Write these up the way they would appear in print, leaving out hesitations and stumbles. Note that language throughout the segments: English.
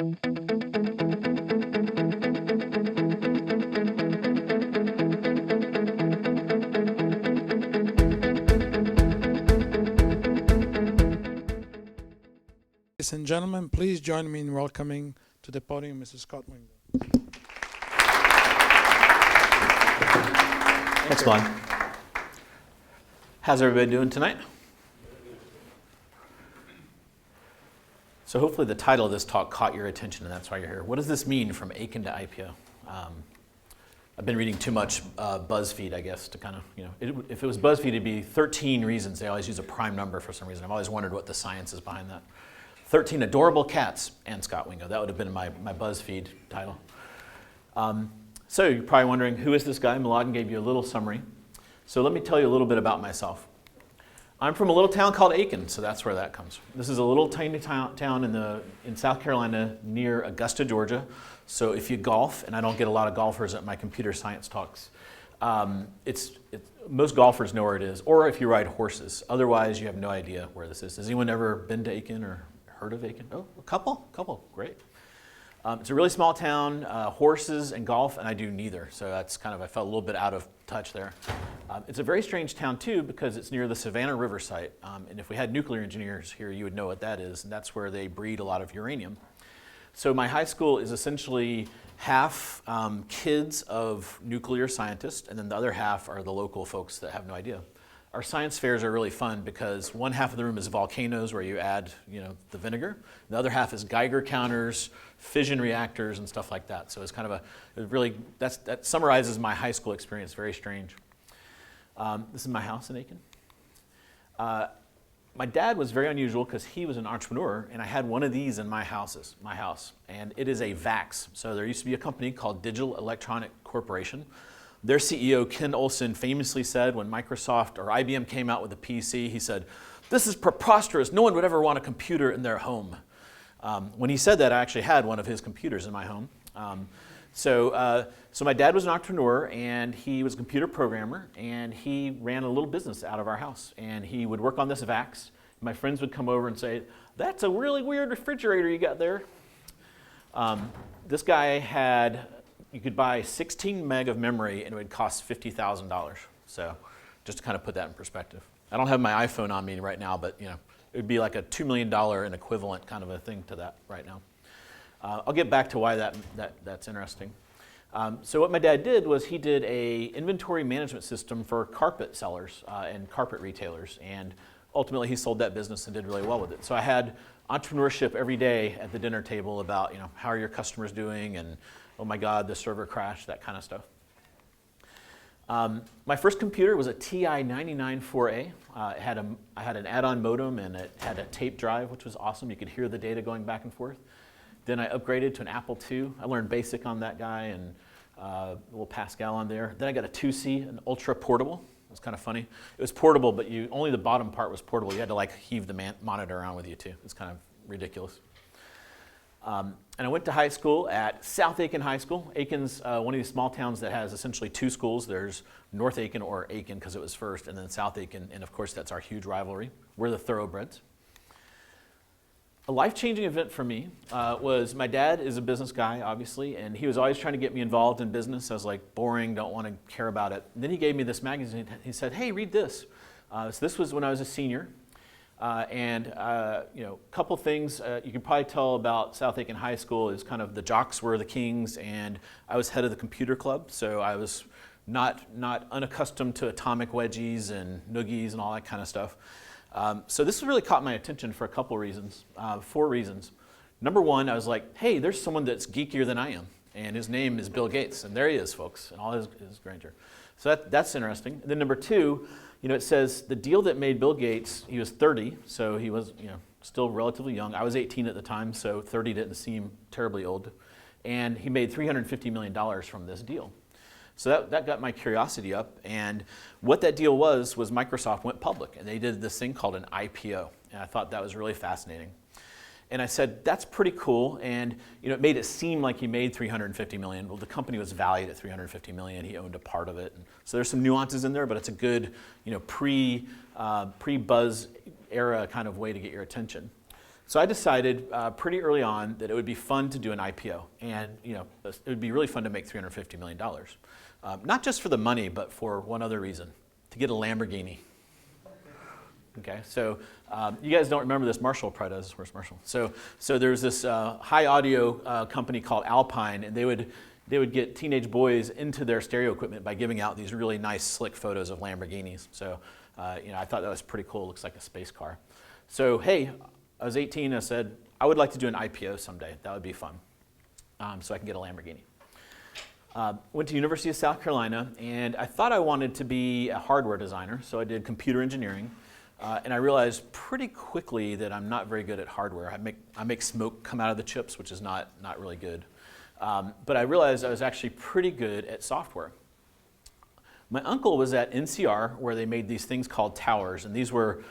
Ladies and gentlemen, please join me in welcoming to the podium Mrs. Scot Wingo. Thanks, Glenn. How's everybody doing tonight? So hopefully the title of this talk caught your attention, and that's why you're here. What does this mean from Aiken to IPO? I've been reading too much BuzzFeed, I guess, to kind of, if it was BuzzFeed, it'd be 13 reasons. They always use a prime number for some reason. I've always wondered what the science is behind that. 13 adorable cats and Scot Wingo. That would have been my BuzzFeed title. So you're probably wondering, who is this guy? Mladen gave you a little summary. So let me tell you a little bit about myself. I'm from a little town called Aiken, so that's where that comes from. This is a little tiny town in South Carolina near Augusta, Georgia. So if you golf, and I don't get a lot of golfers at my computer science talks, most golfers know where it is, or if you ride horses. Otherwise, you have no idea where this is. Has anyone ever been to Aiken or heard of Aiken? Oh, a couple, great. It's a really small town, horses and golf, and I do neither. So that's kind of, I felt a little bit out of touch there. It's a very strange town too because it's near the Savannah River site. And if we had nuclear engineers here, you would know what that is. And that's where they breed a lot of uranium. So my high school is essentially half kids of nuclear scientists, and then the other half are the local folks that have no idea. Our science fairs are really fun because one half of the room is volcanoes where you add, the vinegar. The other half is Geiger counters, fission reactors, and stuff like that. So it's kind of that summarizes my high school experience. Very strange. This is my house in Aiken. My dad was very unusual because he was an entrepreneur, and I had one of these in my house, and it is a VAX. So there used to be a company called Digital Electronic Corporation. Their CEO, Ken Olsen, famously said when Microsoft or IBM came out with a PC, he said, "This is preposterous. No one would ever want a computer in their home." When he said that, I actually had one of his computers in my home. So my dad was an entrepreneur, and he was a computer programmer, and he ran a little business out of our house. And he would work on this VAX. My friends would come over and say, "That's a really weird refrigerator you got there." This guy had... You could buy 16 meg of memory and it would cost $50,000. So just to kind of put that in perspective. I don't have my iPhone on me right now, but it would be like a $2 million and equivalent kind of a thing to that right now. I'll get back to why that's interesting. So what my dad did was he did a inventory management system for carpet sellers and carpet retailers. And ultimately he sold that business and did really well with it. So I had entrepreneurship every day at the dinner table about, how are your customers doing, and oh my God, the server crashed, that kind of stuff. My first computer was a TI 994A. I had an add-on modem, and it had a tape drive, which was awesome. You could hear the data going back and forth. Then I upgraded to an Apple II. I learned BASIC on that guy and a little Pascal on there. Then I got a 2C, an ultra portable. It was kind of funny. It was portable, but only the bottom part was portable. You had to heave the monitor around with you too. It's kind of ridiculous. And I went to high school at South Aiken High School. Aiken's one of these small towns that has essentially two schools. There's North Aiken, or Aiken because it was first, and then South Aiken, and of course that's our huge rivalry. We're the thoroughbreds. A life-changing event for me was my dad is a business guy, obviously, and he was always trying to get me involved in business. I was like, boring, don't want to care about it. And then he gave me this magazine. He said, "Hey, read this." So this was when I was a senior. A couple things you can probably tell about South Aiken High School is kind of the jocks were the kings, and I was head of the computer club, so I was not unaccustomed to atomic wedgies and noogies and all that kind of stuff. So this really caught my attention for a couple reasons, 4 reasons. Number one, I was like, hey, there's someone that's geekier than I am, and his name is Bill Gates, and there he is, folks, in all his grandeur. So that's interesting. And then number 2, it says the deal that made Bill Gates, he was 30, so he was still relatively young. I was 18 at the time, so 30 didn't seem terribly old. And he made $350 million from this deal. So that got my curiosity up, and what that deal was Microsoft went public, and they did this thing called an IPO, and I thought that was really fascinating. And I said, that's pretty cool, and it made it seem like he made $350 million. Well, the company was valued at $350 million. He owned a part of it. And so there's some nuances in there, but it's a good pre-buzz era kind of way to get your attention. So I decided pretty early on that it would be fun to do an IPO, and it would be really fun to make $350 million. Not just for the money, but for one other reason, to get a Lamborghini. Okay, so you guys don't remember this. Marshall probably does. Where's Marshall? So there's this high audio company called Alpine, and they would get teenage boys into their stereo equipment by giving out these really nice, slick photos of Lamborghinis. So I thought that was pretty cool. It looks like a space car. So hey, I was 18. I said I would like to do an IPO someday. That would be fun, so I can get a Lamborghini. Went to University of South Carolina, and I thought I wanted to be a hardware designer, so I did computer engineering. And I realized pretty quickly that I'm not very good at hardware. I make smoke come out of the chips, which is not really good. But I realized I was actually pretty good at software. My uncle was at NCR, where they made these things called towers, and they were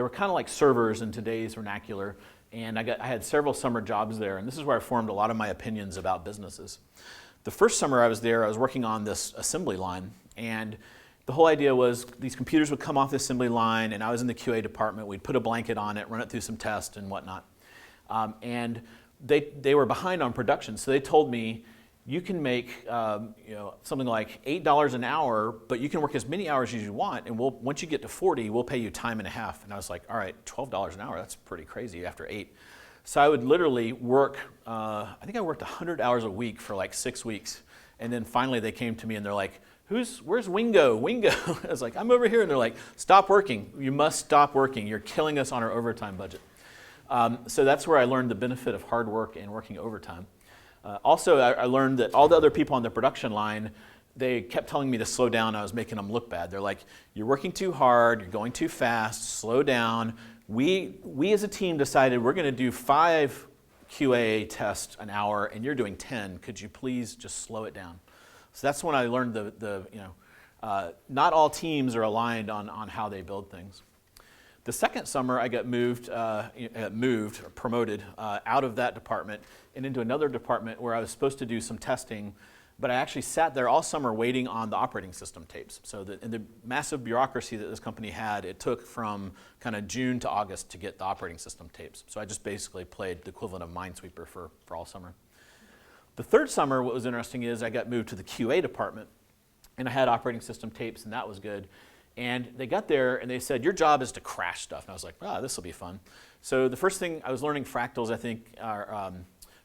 kind of like servers in today's vernacular. And I had several summer jobs there, and this is where I formed a lot of my opinions about businesses. The first summer I was there, I was working on this assembly line, and the whole idea was these computers would come off the assembly line, and I was in the QA department. We'd put a blanket on it, run it through some tests and whatnot. And they were behind on production, so they told me, you can make something like $8 an hour, but you can work as many hours as you want, and once you get to 40, we'll pay you time and a half. And I was like, all right, $12 an hour, that's pretty crazy after 8. So I would literally work, I think I worked 100 hours a week for like 6 weeks. And then finally they came to me and they're like, where's Wingo? Wingo. I was like, I'm over here. And they're like, stop working. You must stop working. You're killing us on our overtime budget. So that's where I learned the benefit of hard work and working overtime. Also, I learned that all the other people on the production line, they kept telling me to slow down. I was making them look bad. They're like, you're working too hard. You're going too fast. Slow down. We as a team decided we're going to do 5 QA tests an hour, and you're doing 10. Could you please just slow it down? So that's when I learned not all teams are aligned on how they build things. The second summer, I got promoted out of that department and into another department where I was supposed to do some testing, but I actually sat there all summer waiting on the operating system tapes. So in the massive bureaucracy that this company had, it took from kind of June to August to get the operating system tapes. So I just basically played the equivalent of Minesweeper for all summer. The third summer, what was interesting is I got moved to the QA department, and I had operating system tapes, and that was good. And they got there, and they said, your job is to crash stuff. And I was like, this will be fun. So the first thing, I was learning fractals, I think,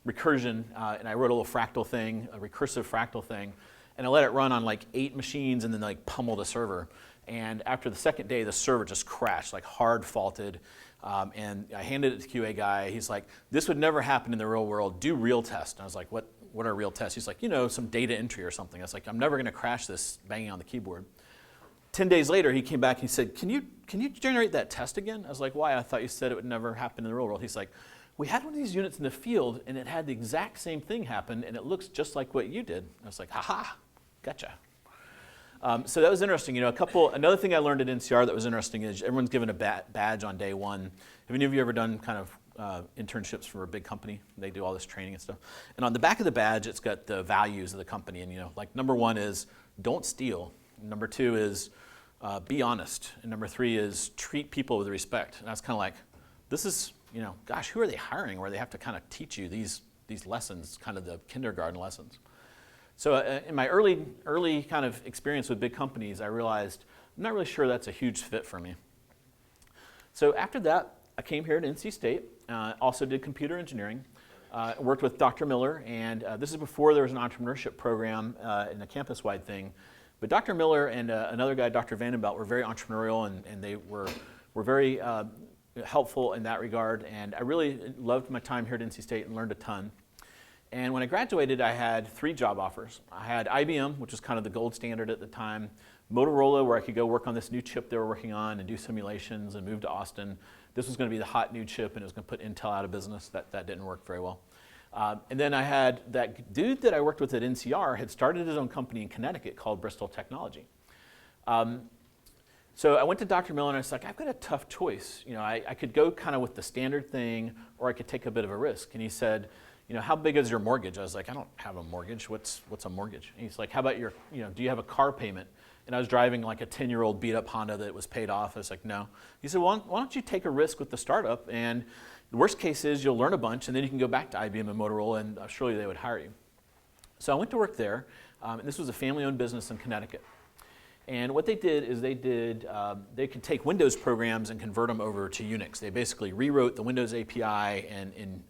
recursion, and I wrote a little fractal thing, a recursive fractal thing, and I let it run on like 8 machines and then like pummeled a server. And after the second day, the server just crashed, like hard faulted. And I handed it to the QA guy. He's like, this would never happen in the real world. Do real tests. And I was like, what are real tests? He's like, some data entry or something. I was like, I'm never going to crash this banging on the keyboard. 10 days later, he came back and he said, can you generate that test again? I was like, why? I thought you said it would never happen in the real world. He's like, we had one of these units in the field, and it had the exact same thing happen, and it looks just like what you did. I was like, ha-ha, gotcha. So that was interesting. Another thing I learned at NCR that was interesting is everyone's given a badge on day one. Have any of you ever done kind of internships for a big company? They do all this training and stuff. And on the back of the badge, it's got the values of the company. And like number 1 is don't steal. Number 2 is be honest. And number 3 is treat people with respect. And I was kind of like, this is, gosh, who are they hiring where they have to kind of teach you these lessons, kind of the kindergarten lessons? So in my early kind of experience with big companies, I realized I'm not really sure that's a huge fit for me. So after that, I came here at NC State, also did computer engineering, worked with Dr. Miller, and this is before there was an entrepreneurship program and a campus-wide thing. But Dr. Miller and another guy, Dr. Vandenbelt, were very entrepreneurial, and they were very helpful in that regard. And I really loved my time here at NC State and learned a ton. And when I graduated, I had 3 job offers. I had IBM, which was kind of the gold standard at the time, Motorola, where I could go work on this new chip they were working on and do simulations, and move to Austin. This was going to be the hot new chip, and it was going to put Intel out of business. That didn't work very well. And then I had that dude that I worked with at NCR had started his own company in Connecticut called Bristol Technology. So I went to Dr. Miller and I was like, I've got a tough choice. I could go kind of with the standard thing, or I could take a bit of a risk. And he said, how big is your mortgage? I was like, I don't have a mortgage. What's a mortgage? And he's like, how about do you have a car payment? And I was driving like a 10-year-old beat up Honda that was paid off. I was like, no. He said, well, why don't you take a risk with the startup and The worst case is you'll learn a bunch, and then you can go back to IBM and Motorola, and surely they would hire you. So I went to work there, and this was a family-owned business in Connecticut. And what they did is they could take Windows programs and convert them over to Unix. They basically rewrote the Windows API in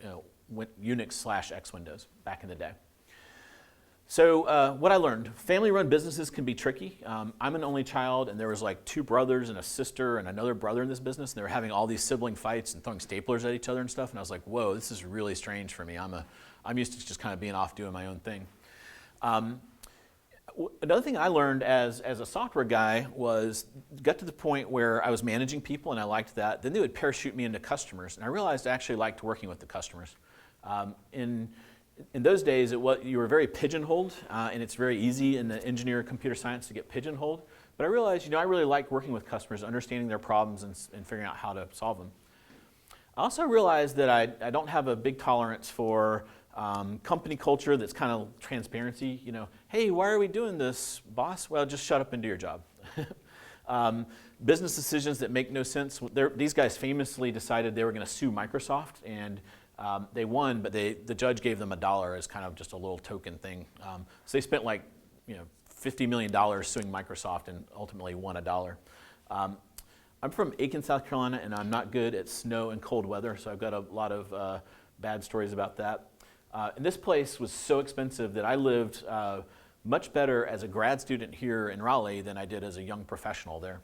Unix/X Windows back in the day. So what I learned, family-run businesses can be tricky. I'm an only child, and there was like 2 brothers and a sister and another brother in this business, and they were having all these sibling fights and throwing staplers at each other and stuff, and I was like, whoa, this is really strange for me. I'm used to just kind of being off doing my own thing. Another thing I learned as a software guy was, got to the point where I was managing people, and I liked that. Then they would parachute me into customers, and I realized I actually liked working with the customers. In those days, you were very pigeonholed, and it's very easy in the engineer computer science to get pigeonholed. But I realized, I really like working with customers, understanding their problems and figuring out how to solve them. I also realized that I don't have a big tolerance for company culture that's kind of transparency. Hey, why are we doing this, boss? Well, just shut up and do your job. Business decisions that make no sense. These guys famously decided they were going to sue Microsoft, and they won, but the judge gave them $1 as kind of just a little token thing. So they spent like $50 million suing Microsoft and ultimately won $1. I'm from Aiken, South Carolina, and I'm not good at snow and cold weather, so I've got a lot of bad stories about that. And this place was so expensive that I lived much better as a grad student here in Raleigh than I did as a young professional there.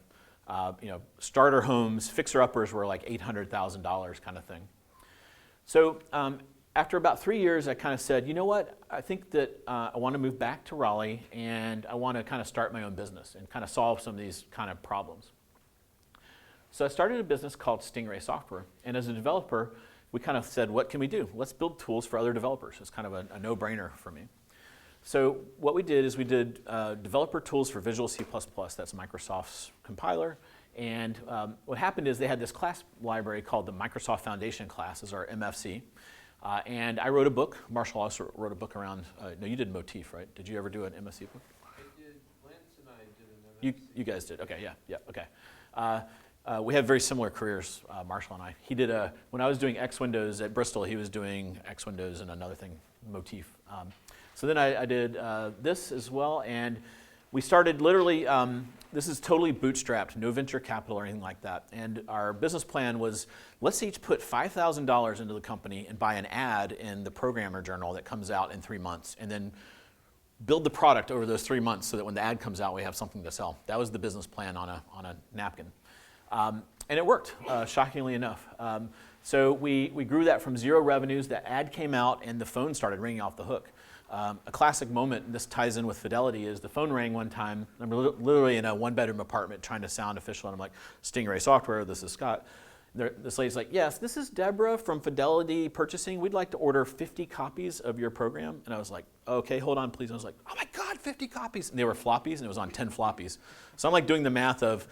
Starter homes, fixer-uppers were like $800,000 kind of thing. So after about 3 years, I kind of said, you know what, I think that I want to move back to Raleigh, and I want to kind of start my own business and kind of solve some of these kind of problems. So I started a business called Stingray Software, and as a developer, we kind of said, what can we do? Let's build tools for other developers. It's kind of a no-brainer for me. So what we did is we did developer tools for Visual C++, that's Microsoft's compiler. And what happened is they had this class library called the Microsoft Foundation classes, or MFC. And I wrote a book. Marshall also wrote a book around, no, you did Motif, right? Did you ever do an MFC book? I did. Lance and I did an MFC. You guys did, okay, yeah, okay. We have very similar careers, Marshall and I. He did when I was doing X Windows at Bristol, he was doing X Windows and another thing, Motif. So then I did this as well, and we started literally, this is totally bootstrapped, no venture capital or anything like that. And our business plan was, let's each put $5,000 into the company and buy an ad in the Programmer Journal that comes out in 3 months, and then build the product over those 3 months so that when the ad comes out, we have something to sell. That was the business plan on a napkin. And it worked, shockingly enough. So we grew that from 0 revenues. The ad came out, and the phone started ringing off the hook. A classic moment, and this ties in with Fidelity, is the phone rang one time. I'm literally in a 1-bedroom apartment trying to sound official, and I'm like, Stingray Software, this is Scott. This lady's like, yes, this is Deborah from Fidelity Purchasing. We'd like to order 50 copies of your program. And I was like, okay, hold on, please. And I was like, oh my God, 50 copies. And they were floppies, and it was on 10 floppies. So I'm like doing the math of,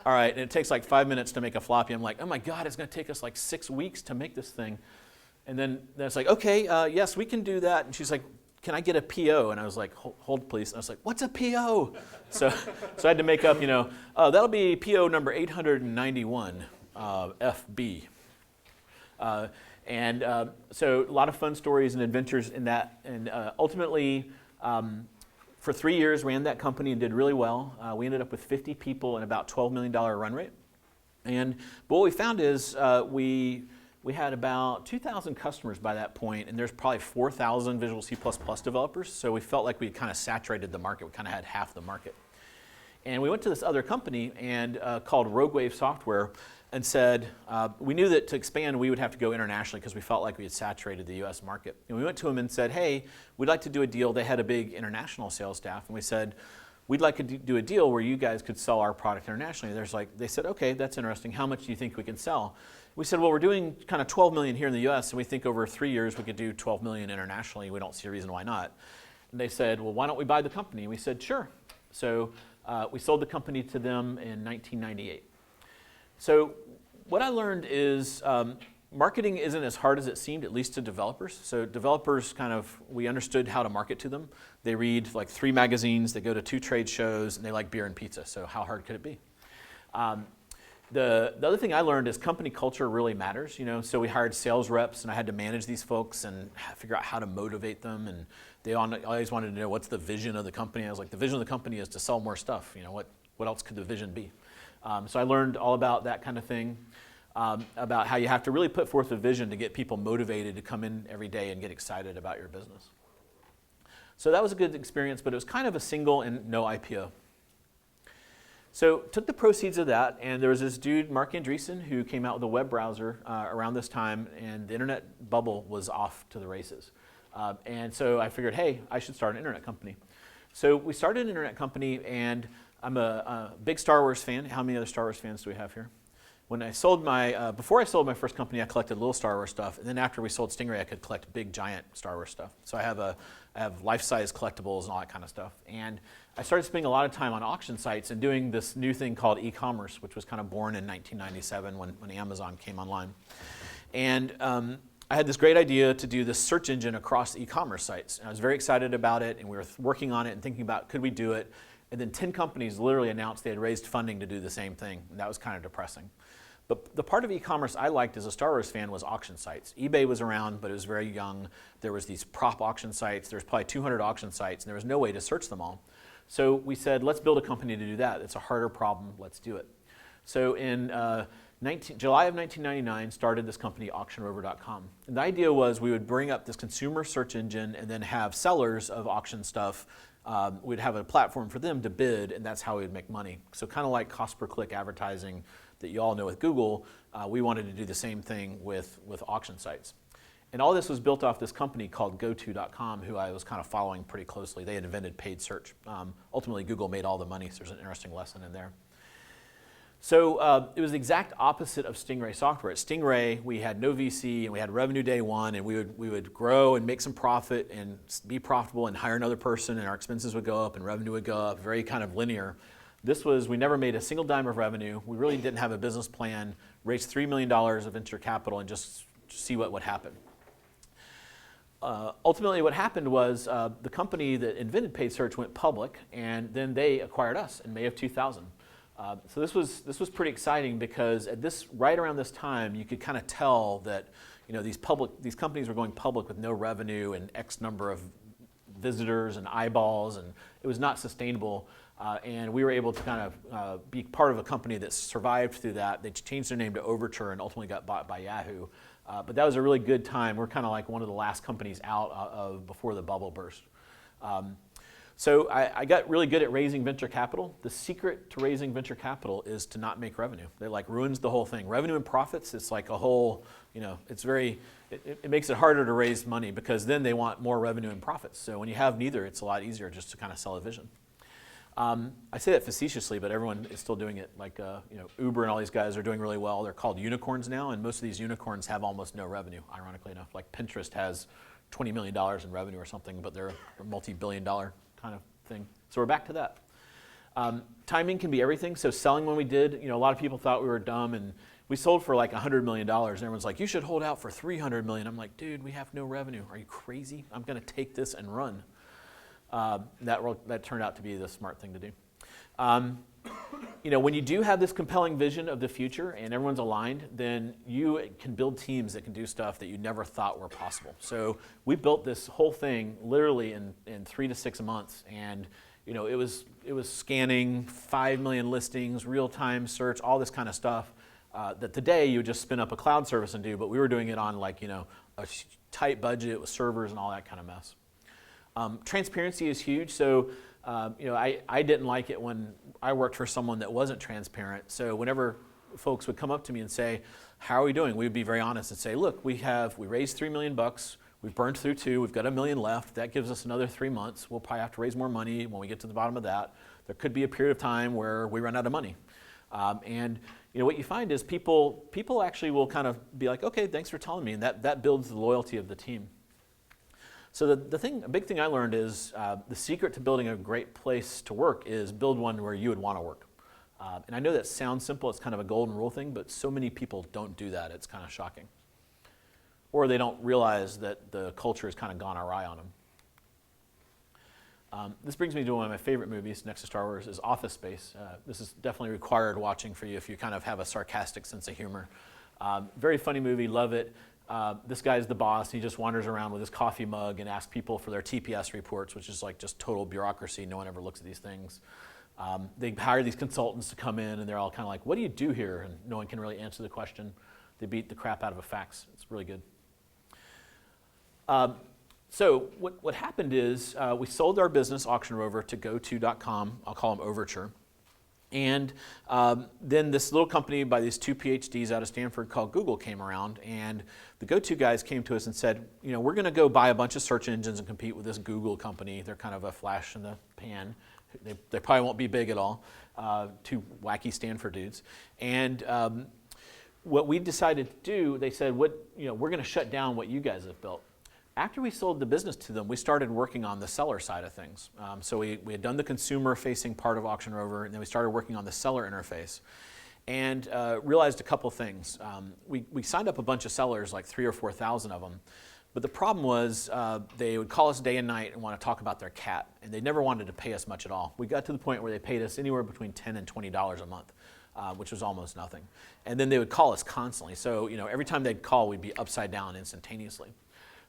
all right, and it takes like 5 minutes to make a floppy. I'm like, oh my God, it's going to take us like 6 weeks to make this thing. And then it's like, okay, yes, we can do that. And she's like, can I get a PO? And I was like, hold please. And I was like, what's a PO? So I had to make up, that'll be PO number 891, FB. So a lot of fun stories and adventures in that. And ultimately, for 3 years, ran that company and did really well. We ended up with 50 people and about $12 million run rate. But what we found is we had about 2,000 customers by that point, and there's probably 4,000 Visual C++ developers. So we felt like we kind of saturated the market. We kind of had half the market. And we went to this other company and called RogueWave Software and said, we knew that to expand, we would have to go internationally because we felt like we had saturated the US market. And we went to them and said, hey, we'd like to do a deal. They had a big international sales staff. And we said, we'd like to do a deal where you guys could sell our product internationally. They said, okay, that's interesting. How much do you think we can sell? We said, well, we're doing kind of 12 million here in the US, and we think over 3 years we could do 12 million internationally. We don't see a reason why not. And they said, well, why don't we buy the company? And we said, sure. So we sold the company to them in 1998. So what I learned is marketing isn't as hard as it seemed, at least to developers. So developers we understood how to market to them. They read like 3 magazines, they go to 2 trade shows, and they like beer and pizza. So how hard could it be? The other thing I learned is company culture really matters, so we hired sales reps and I had to manage these folks and figure out how to motivate them, and they always wanted to know what's the vision of the company. I was like, the vision of the company is to sell more stuff, what else could the vision be? So I learned all about that kind of thing, about how you have to really put forth a vision to get people motivated to come in every day and get excited about your business. So that was a good experience, but it was kind of a single and no IPO. So took the proceeds of that, and there was this dude, Mark Andreessen, who came out with a web browser around this time, and the internet bubble was off to the races. And so I figured, hey, I should start an internet company. So we started an internet company, and I'm a big Star Wars fan. How many other Star Wars fans do we have here? When I sold before I sold my first company, I collected little Star Wars stuff, and then after we sold Stingray, I could collect big, giant Star Wars stuff. So I have life-size collectibles and all that kind of stuff. And I started spending a lot of time on auction sites and doing this new thing called e-commerce, which was kind of born in 1997 when Amazon came online. And I had this great idea to do this search engine across e-commerce sites. And I was very excited about it, and we were working on it and thinking about, could we do it? And then 10 companies literally announced they had raised funding to do the same thing, and that was kind of depressing. But the part of e-commerce I liked as a Star Wars fan was auction sites. eBay was around, but it was very young. There was these prop auction sites. There was probably 200 auction sites, and there was no way to search them all. So we said, let's build a company to do that. It's a harder problem. Let's do it. So in July of 1999, started this company, AuctionRover.com. And the idea was we would bring up this consumer search engine and then have sellers of auction stuff. We'd have a platform for them to bid, and that's how we would make money. So kind of like cost per click advertising that you all know with Google, we wanted to do the same thing with auction sites. And all this was built off this company called GoTo.com, who I was kind of following pretty closely. They had invented paid search. Ultimately, Google made all the money, so there's an interesting lesson in there. So it was the exact opposite of Stingray software. At Stingray, we had no VC, and we had revenue day one, and we would grow and make some profit and be profitable and hire another person, and our expenses would go up and revenue would go up, very kind of linear. This was, we never made a single dime of revenue. We really didn't have a business plan, raised $3 million of venture capital and just see what would happen. Ultimately, what happened was the company that invented paid search went public, and then they acquired us in May of 2000. So this was pretty exciting because right around this time, you could kind of tell that these companies were going public with no revenue and X number of visitors and eyeballs, and it was not sustainable. And we were able to kind of be part of a company that survived through that. They changed their name to Overture and ultimately got bought by Yahoo. But that was a really good time. We're kind of like one of the last companies out of before the bubble burst. So I got really good at raising venture capital. The secret to raising venture capital is to not make revenue. It like ruins the whole thing. Revenue and profits, it's like a whole, it makes it harder to raise money because then they want more revenue and profits. So when you have neither, it's a lot easier just to kind of sell a vision. I say that facetiously, but everyone is still doing it. Like Uber and all these guys are doing really well. They're called unicorns now, and most of these unicorns have almost no revenue, ironically enough. Like Pinterest has $20 million in revenue or something, but they're a multi-billion-dollar kind of thing. So we're back to that. Timing can be everything. So selling when we did, a lot of people thought we were dumb, and we sold for like $100 million, and everyone's like, you should hold out for $300 million. I'm like, dude, we have no revenue. Are you crazy? I'm going to take this and run. That turned out to be the smart thing to do. When you do have this compelling vision of the future and everyone's aligned, then you can build teams that can do stuff that you never thought were possible. So we built this whole thing literally in 3 to 6 months, and it was scanning 5 million listings, real-time search, all this kind of stuff that today you would just spin up a cloud service and do, but we were doing it on a tight budget with servers and all that kind of mess. Transparency is huge. So, I didn't like it when I worked for someone that wasn't transparent. So whenever folks would come up to me and say, how are we doing? We would be very honest and say, look, we raised $3 million. We've burned through 2. We've got $1 million left. That gives us another 3 months. We'll probably have to raise more money when we get to the bottom of that. There could be a period of time where we run out of money. And what you find is people actually will kind of be like, okay, thanks for telling me. And that builds the loyalty of the team. So a big thing I learned is the secret to building a great place to work is build one where you would want to work. And I know that sounds simple, it's kind of a golden rule thing, but so many people don't do that, it's kind of shocking. Or they don't realize that the culture has kind of gone awry on This brings me to one of my favorite movies next to Star Wars is Office Space. This is definitely required watching for you if you kind of have a sarcastic sense of humor. Very funny movie, love it. This guy's the boss. He just wanders around with his coffee mug and asks people for their TPS reports, which is like just total bureaucracy. No one ever looks at these things. They hire these consultants to come in, and they're all kind of like, what do you do here? And no one can really answer the question. They beat the crap out of a fax. It's really good. So what happened is we sold our business, Auction Rover, to GoTo.com. I'll call them Overture. And then this little company by these two PhDs out of Stanford called Google came around, and the GoTo guys came to us and said, you know, we're going to go buy a bunch of search engines and compete with this Google company. They're kind of a flash in the pan. They probably won't be big at all. Two wacky Stanford dudes. And what we decided to do, they said, we're going to shut down what you guys have built. After we sold the business to them, we started working on the seller side of things. So we had done the consumer-facing part of Auction Rover, and then we started working on the seller interface. And realized a couple things. We signed up a bunch of sellers, like 3,000 or 4,000 of them. But the problem was they would call us day and night and want to talk about their cat. And they never wanted to pay us much at all. We got to the point where they paid us anywhere between $10 and $20 a month, which was almost nothing. And then they would call us constantly. So every time they'd call, we'd be upside down instantaneously.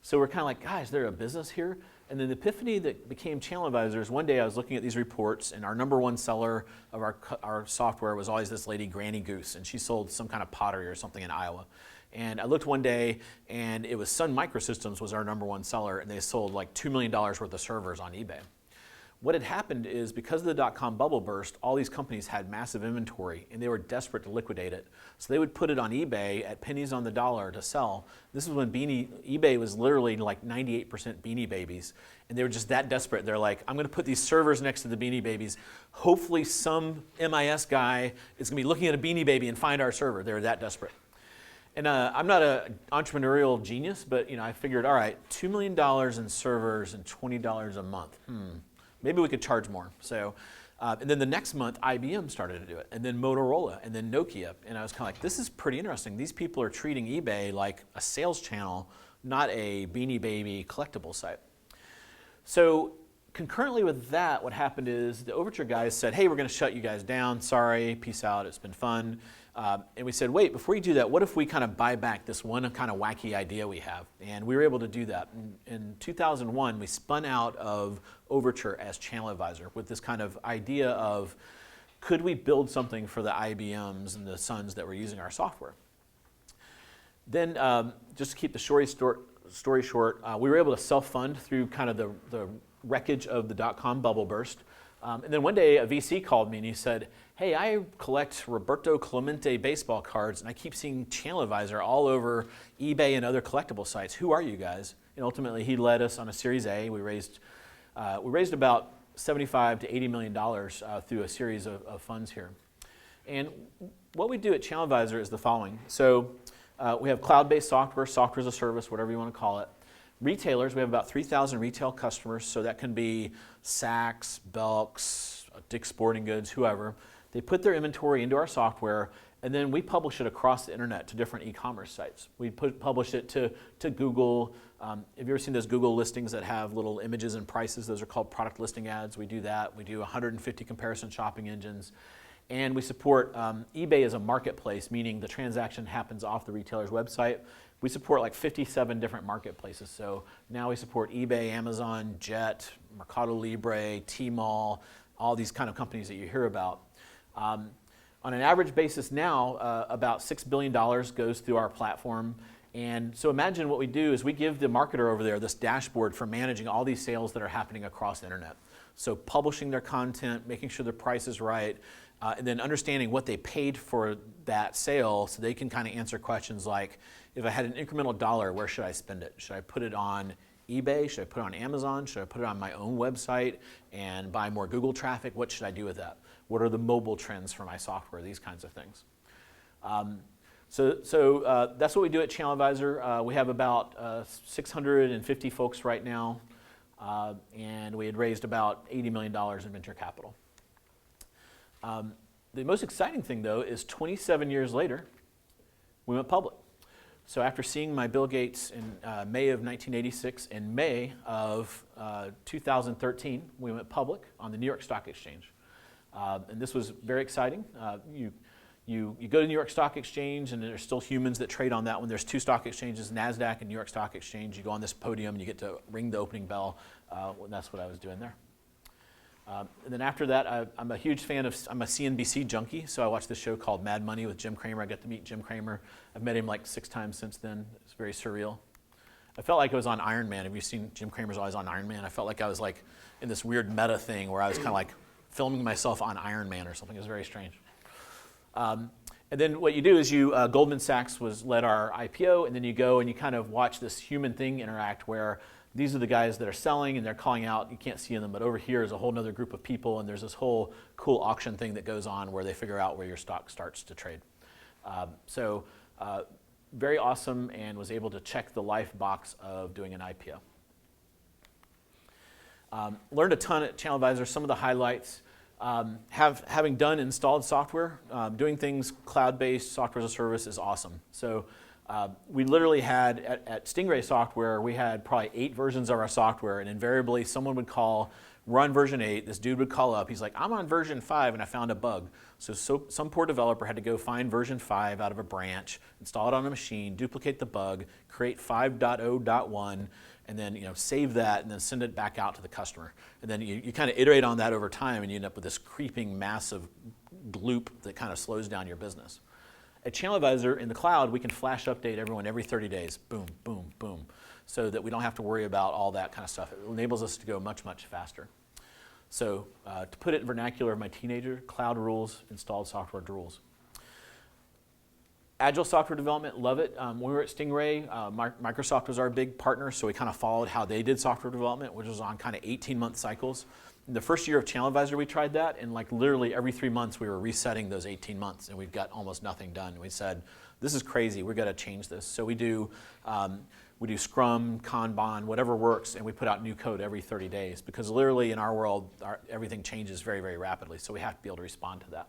So we're kind of like, guys, is there a business here? And then the epiphany that became ChannelAdvisor is one day I was looking at these reports, and our number one seller of our software was always this lady, Granny Goose, and she sold some kind of pottery or something in Iowa. And I looked one day, and it was Sun Microsystems was our number one seller, and they sold like $2 million worth of servers on eBay. What had happened is because of the dot-com bubble burst, all these companies had massive inventory, and they were desperate to liquidate it. So they would put it on eBay at pennies on the dollar to sell. This is when eBay was literally like 98% Beanie Babies, and they were just that desperate. They're like, I'm going to put these servers next to the Beanie Babies. Hopefully some MIS guy is going to be looking at a Beanie Baby and find our server. They were that desperate. And I'm not an entrepreneurial genius, but I figured, all right, $2 million in servers and $20 a month. Maybe we could charge more. So, and then the next month, IBM started to do it, and then Motorola, and then Nokia. And I was kind of like, this is pretty interesting. These people are treating eBay like a sales channel, not a Beanie Baby collectible site. So concurrently with that, what happened is the Overture guys said, hey, we're going to shut you guys down. Sorry, peace out, it's been fun. And we said, wait, before you do that, what if we kind of buy back this one kind of wacky idea we have? And we were able to do that. In 2001, we spun out of Overture as ChannelAdvisor with this kind of idea of, could we build something for the IBMs and the Suns that were using our software? Then, just to keep the story short, we were able to self-fund through kind of the wreckage of the dot-com bubble burst. And then one day a VC called me and he said, hey, I collect Roberto Clemente baseball cards and I keep seeing ChannelAdvisor all over eBay and other collectible sites. Who are you guys? And ultimately he led us on a Series A. We raised about $75 to $80 million through a series of funds here. And what we do at ChannelAdvisor is the following. So we have cloud-based software as a service, whatever you want to call it. Retailers, we have about 3,000 retail customers, so that can be Saks, Belks, Dick's Sporting Goods, whoever. They put their inventory into our software, and then we publish it across the internet to different e-commerce sites. We publish it to Google. Have you ever seen those Google listings that have little images and prices? Those are called product listing ads. We do that. We do 150 comparison shopping engines. And we support eBay as a marketplace, meaning the transaction happens off the retailer's website. We support like 57 different marketplaces. So now we support eBay, Amazon, Jet, Mercado Libre, Tmall, all these kind of companies that you hear about. On an average basis now, about $6 billion goes through our platform. And so imagine what we do is we give the marketer over there this dashboard for managing all these sales that are happening across the internet. So publishing their content, making sure the price is right, and then understanding what they paid for that sale so they can kind of answer questions like, if I had an incremental dollar, where should I spend it? Should I put it on eBay? Should I put it on Amazon? Should I put it on my own website and buy more Google traffic? What should I do with that? What are the mobile trends for my software? These kinds of things. So that's what we do at ChannelAdvisor. We have about 650 folks right now, and we had raised about $80 million in venture capital. The most exciting thing, though, is 27 years later, we went public. So after seeing my Bill Gates in May of 1986, in May of 2013, we went public on the New York Stock Exchange. And this was very exciting. You go to New York Stock Exchange, and there's still humans that trade on that one. There's two stock exchanges, NASDAQ and New York Stock Exchange. You go on this podium, and you get to ring the opening bell. And that's what I was doing there. And then after that, I'm a huge fan of, I'm a CNBC junkie, so I watched this show called Mad Money with Jim Cramer. I got to meet Jim Cramer. I've met him like 6 times since then. It's very surreal. I felt like I was on Iron Man. Have you seen Jim Cramer's always on Iron Man? I felt like I was like in this weird meta thing where I was kind of like filming myself on Iron Man or something. It was very strange. And then what you do is Goldman Sachs led our IPO, and then you go and you kind of watch this human thing interact where these are the guys that are selling and they're calling out, you can't see them, but over here is a whole other group of people, and there's this whole cool auction thing that goes on where they figure out where your stock starts to trade. Very awesome, and was able to check the life box of doing an IPO. Learned a ton at ChannelAdvisor. Some of the highlights, having done installed software, doing things cloud-based, software as a service is awesome. So we literally had, at Stingray Software, we had probably 8 versions of our software, and invariably someone would call, we're on version 8, this dude would call up, he's like, I'm on version 5 and I found a bug. So some poor developer had to go find version 5 out of a branch, install it on a machine, duplicate the bug, create 5.0.1, and then save that and then send it back out to the customer. And then you kind of iterate on that over time, and you end up with this creeping massive gloop that kind of slows down your business. At ChannelAdvisor in the cloud, we can flash update everyone every 30 days, boom, boom, boom, so that we don't have to worry about all that kind of stuff. It enables us to go much, much faster. So to put it in vernacular of my teenager, cloud rules, installed software rules. Agile software development, love it. When we were at Stingray, Microsoft was our big partner, so we kind of followed how they did software development, which was on kind of 18-month cycles. In the first year of ChannelAdvisor, we tried that, and like literally every 3 months we were resetting those 18 months, and we've got almost nothing done. And we said, this is crazy, we've got to change this. So we do Scrum, Kanban, whatever works, and we put out new code every 30 days, because literally in our world, everything changes very, very rapidly, so we have to be able to respond to that.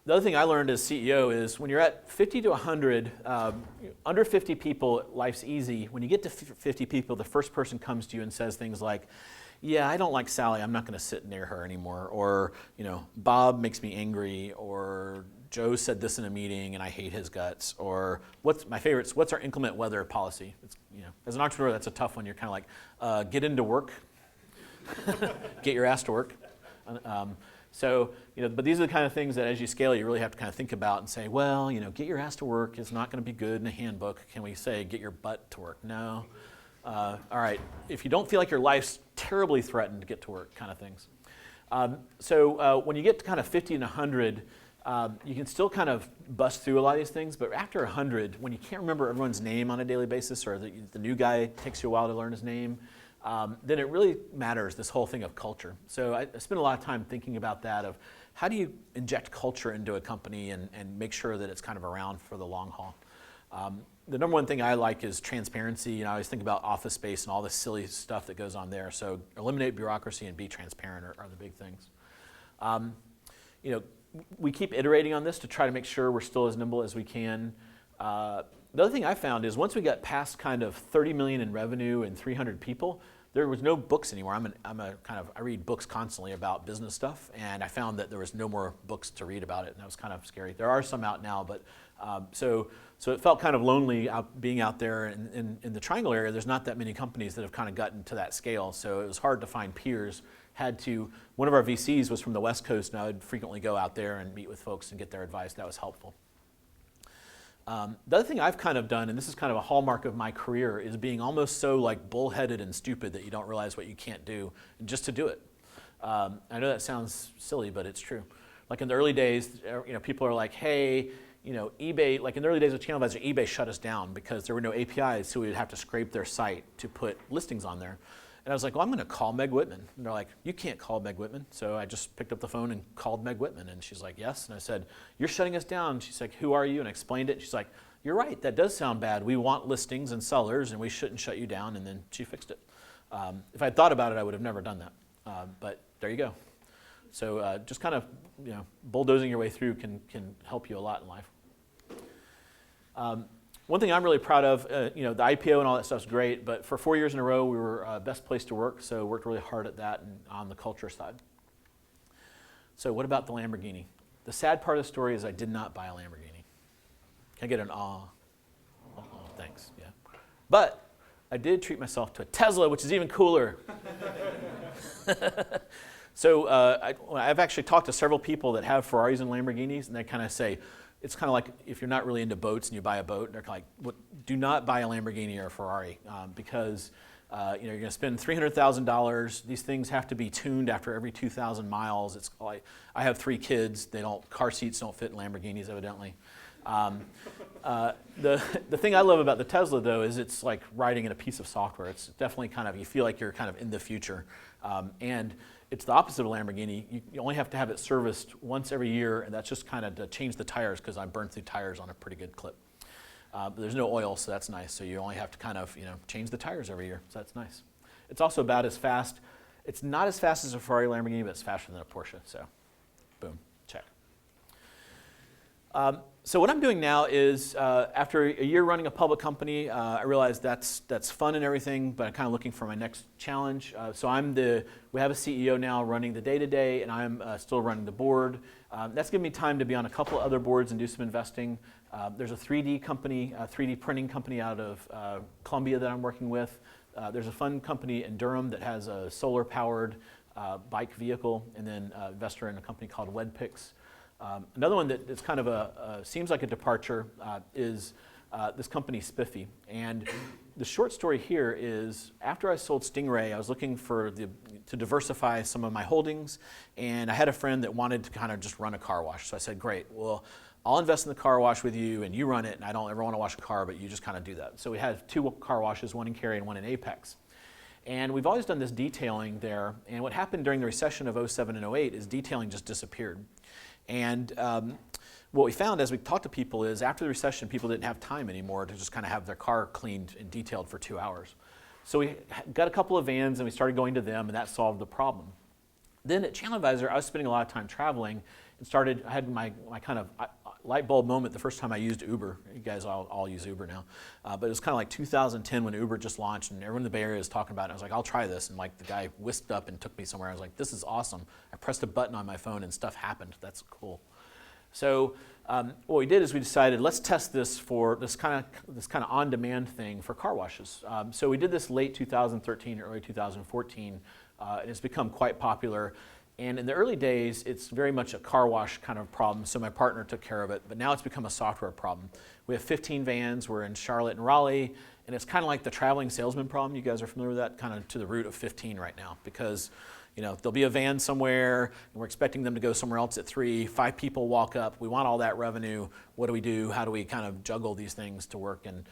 The other thing I learned as CEO is when you're at 50 to 100, under 50 people, life's easy. When you get to 50 people, the first person comes to you and says things like, yeah, I don't like Sally, I'm not going to sit near her anymore. Or, Bob makes me angry. Or Joe said this in a meeting and I hate his guts. Or what's our inclement weather policy? It's, as an entrepreneur, that's a tough one. You're kind of like, get into work, get your ass to work. But these are the kind of things that as you scale, you really have to kind of think about and say, well, get your ass to work is not going to be good in a handbook. Can we say, get your butt to work? No. All right, if you don't feel like your life's terribly threatened, to get to work, kind of things. When you get to kind of 50 and 100, you can still kind of bust through a lot of these things, but after 100, when you can't remember everyone's name on a daily basis, or the new guy takes you a while to learn his name, then it really matters, this whole thing of culture. So I spend a lot of time thinking about that, of how do you inject culture into a company and make sure that it's kind of around for the long haul. The number one thing I like is transparency. I always think about Office Space and all the silly stuff that goes on there. So eliminate bureaucracy and be transparent are the big things. We keep iterating on this to try to make sure we're still as nimble as we can. The other thing I found is once we got past kind of 30 million in revenue and 300 people, there was no books anymore. I read books constantly about business stuff, and I found that there was no more books to read about it, and that was kind of scary. There are some out now, but so it felt kind of lonely being out there in the Triangle area. There's not that many companies that have kind of gotten to that scale, so it was hard to find peers. One of our VCs was from the West Coast, and I would frequently go out there and meet with folks and get their advice. That was helpful. The other thing I've kind of done, and this is kind of a hallmark of my career, is being almost so like bullheaded and stupid that you don't realize what you can't do, just to do it. I know that sounds silly, but it's true. Like in the early days, people are like, hey, eBay, like in the early days of ChannelAdvisor, eBay shut us down because there were no APIs, so we would have to scrape their site to put listings on there. And I was like, well, I'm going to call Meg Whitman. And they're like, you can't call Meg Whitman. So I just picked up the phone and called Meg Whitman. And she's like, yes. And I said, you're shutting us down. And she's like, who are you? And I explained it. And she's like, you're right. That does sound bad. We want listings and sellers, and we shouldn't shut you down. And then she fixed it. If I'd thought about it, I would have never done that. But there you go. So just kind of bulldozing your way through can help you a lot in life. One thing I'm really proud of, the IPO and all that stuff's great, but for 4 years in a row, we were best place to work, so worked really hard at that and on the culture side. So what about the Lamborghini? The sad part of the story is I did not buy a Lamborghini. Can I get an aw? Oh, thanks, yeah. But I did treat myself to a Tesla, which is even cooler. So I've actually talked to several people that have Ferraris and Lamborghinis, and they kind of say, it's kind of like if you're not really into boats and you buy a boat, they're like, do not buy a Lamborghini or a Ferrari because you're going to spend $300,000. These things have to be tuned after every 2,000 miles. It's like, I have 3 kids. Car seats don't fit in Lamborghinis, evidently. The thing I love about the Tesla, though, is it's like riding in a piece of software. It's definitely you feel like you're kind of in the future. And it's the opposite of a Lamborghini. You only have to have it serviced once every year, and that's just kind of to change the tires because I burned through tires on a pretty good clip. But there's no oil, so that's nice. So you only have to change the tires every year, so that's nice. It's also about as fast. It's not as fast as a Ferrari Lamborghini, but it's faster than a Porsche, so boom, check. So what I'm doing now is, after a year running a public company, I realized that's fun and everything, but I'm kind of looking for my next challenge. So we have a CEO now running the day-to-day, and I'm still running the board. That's given me time to be on a couple other boards and do some investing. There's a 3D company, a 3D printing company out of Columbia that I'm working with. There's a fun company in Durham that has a solar-powered bike vehicle, and then investor in a company called WebPix. Another one that's kind of seems like a departure is this company Spiffy. And the short story here is after I sold Stingray, I was looking to diversify some of my holdings, and I had a friend that wanted to kind of just run a car wash. So I said, great, well, I'll invest in the car wash with you, and you run it, and I don't ever want to wash a car, but you just kind of do that. So we had 2 car washes, one in Cary and one in Apex. And we've always done this detailing there, and what happened during the recession of 07 and 08 is detailing just disappeared. And what we found as we talked to people is after the recession, people didn't have time anymore to just kind of have their car cleaned and detailed for 2 hours. So we got a couple of vans and we started going to them, and that solved the problem. Then at ChannelAdvisor, I was spending a lot of time traveling and I had my kind of light bulb moment the first time I used Uber. You guys all use Uber now. But it was kind of like 2010 when Uber just launched and everyone in the Bay Area was talking about it. I was like, I'll try this. And like the guy whisked up and took me somewhere. I was like, this is awesome. I pressed a button on my phone and stuff happened. That's cool. So what we did is we decided let's test this for this kind of on-demand thing for car washes. So we did this late 2013, early 2014, and it's become quite popular. And in the early days, it's very much a car wash kind of problem, so my partner took care of it, but now it's become a software problem. We have 15 vans, we're in Charlotte and Raleigh, and it's kind of like the traveling salesman problem. You guys are familiar with that, kind of to the root of 15 right now, because there'll be a van somewhere, and we're expecting them to go somewhere else at 3, 5 people walk up, we want all that revenue, what do we do, how do we kind of juggle these things to work, and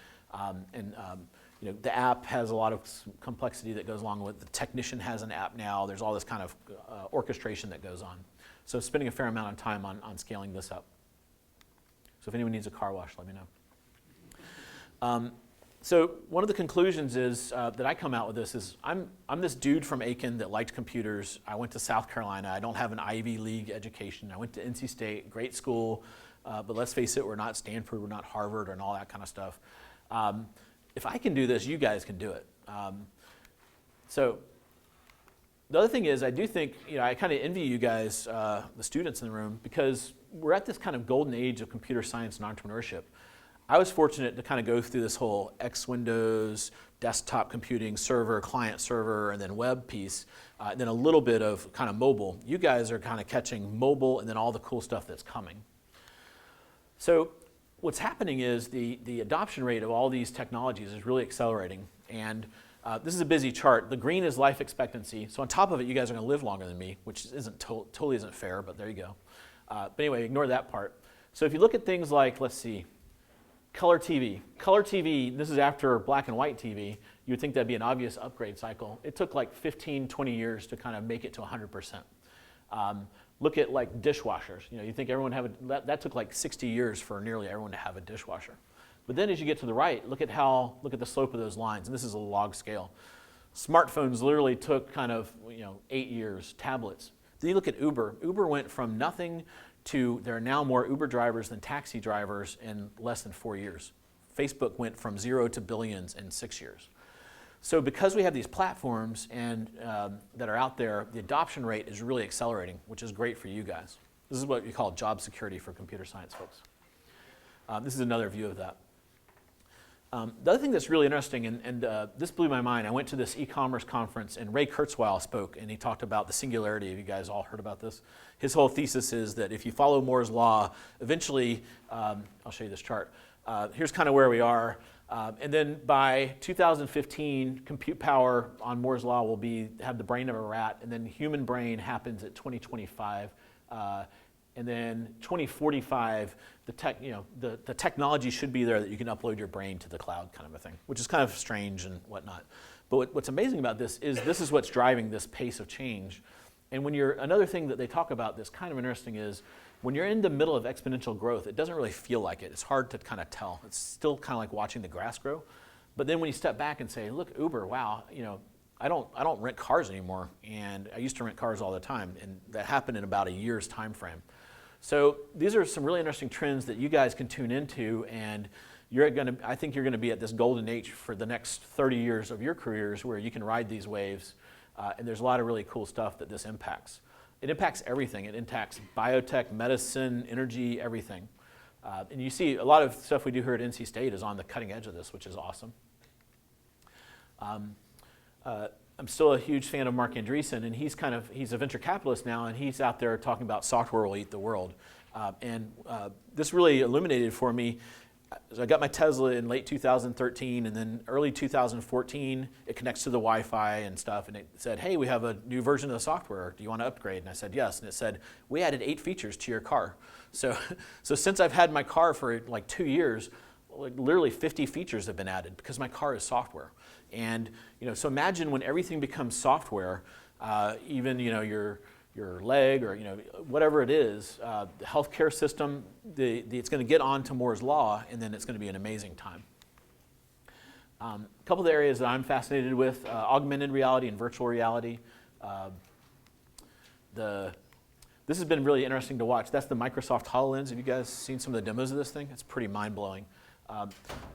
the app has a lot of complexity that goes along with it. The technician has an app now. There's all this kind of orchestration that goes on. So spending a fair amount of time on scaling this up. So if anyone needs a car wash, let me know. So one of the conclusions is that I come out with this is I'm this dude from Aiken that liked computers. I went to South Carolina. I don't have an Ivy League education. I went to NC State, great school, but let's face it, we're not Stanford, we're not Harvard, and all that kind of stuff. If I can do this, you guys can do it. So the other thing is I do think, I kind of envy you guys, the students in the room, because we're at this kind of golden age of computer science and entrepreneurship. I was fortunate to kind of go through this whole X Windows, desktop computing, server, client server, and then web piece, and then a little bit of kind of mobile. You guys are kind of catching mobile and then all the cool stuff that's coming. So what's happening is the adoption rate of all these technologies is really accelerating. And this is a busy chart. The green is life expectancy. So on top of it, you guys are going to live longer than me, which totally isn't fair, but there you go. But anyway, ignore that part. So if you look at things like, let's see, color TV. Color TV, this is after black and white TV. You would think that'd be an obvious upgrade cycle. It took like 15, 20 years to kind of make it to 100%. Look at like dishwashers. You think everyone that took like 60 years for nearly everyone to have a dishwasher. But then as you get to the right, look at the slope of those lines, and this is a log scale. Smartphones literally took kind of 8 years, tablets. Then you look at Uber. Uber went from nothing to there are now more Uber drivers than taxi drivers in less than 4 years. Facebook went from 0 to billions in 6 years. So because we have these platforms and that are out there, the adoption rate is really accelerating, which is great for you guys. This is what we call job security for computer science folks. This is another view of that. The other thing that's really interesting, and this blew my mind, I went to this e-commerce conference and Ray Kurzweil spoke and he talked about the singularity. Have you guys all heard about this? His whole thesis is that if you follow Moore's law, eventually, I'll show you this chart. Here's kind of where we are. And then by 2015, compute power on Moore's law will have the brain of a rat, and then human brain happens at 2025. And then 2045, the technology should be there that you can upload your brain to the cloud, kind of a thing, which is kind of strange and whatnot. But what's amazing about this is what's driving this pace of change. And another thing that they talk about that's kind of interesting is when you're in the middle of exponential growth, it doesn't really feel like it. It's hard to kind of tell. It's still kind of like watching the grass grow. But then when you step back and say, look, Uber, wow, I don't rent cars anymore, and I used to rent cars all the time, and that happened in about a year's time frame. So these are some really interesting trends that you guys can tune into, and I think you're going to be at this golden age for the next 30 years of your careers where you can ride these waves, and there's a lot of really cool stuff that this impacts. It impacts everything. It impacts biotech, medicine, energy, everything. And you see a lot of stuff we do here at NC State is on the cutting edge of this, which is awesome. I'm still a huge fan of Mark Andreessen, and he's a venture capitalist now, and he's out there talking about software will eat the world. This really illuminated for me. So I got my Tesla in late 2013, and then early 2014, it connects to the Wi-Fi and stuff, and it said, hey, we have a new version of the software. Do you want to upgrade? And I said, yes. And it said, we added 8 features to your car. So since I've had my car for like 2 years, literally 50 features have been added because my car is software. And so imagine when everything becomes software, even your leg or whatever it is, the healthcare system, it's going to get on to Moore's law, and then it's going to be an amazing time. A couple of the areas that I'm fascinated with: augmented reality and virtual reality. This has been really interesting to watch. That's the Microsoft HoloLens. Have you guys seen some of the demos of this thing? It's pretty mind-blowing.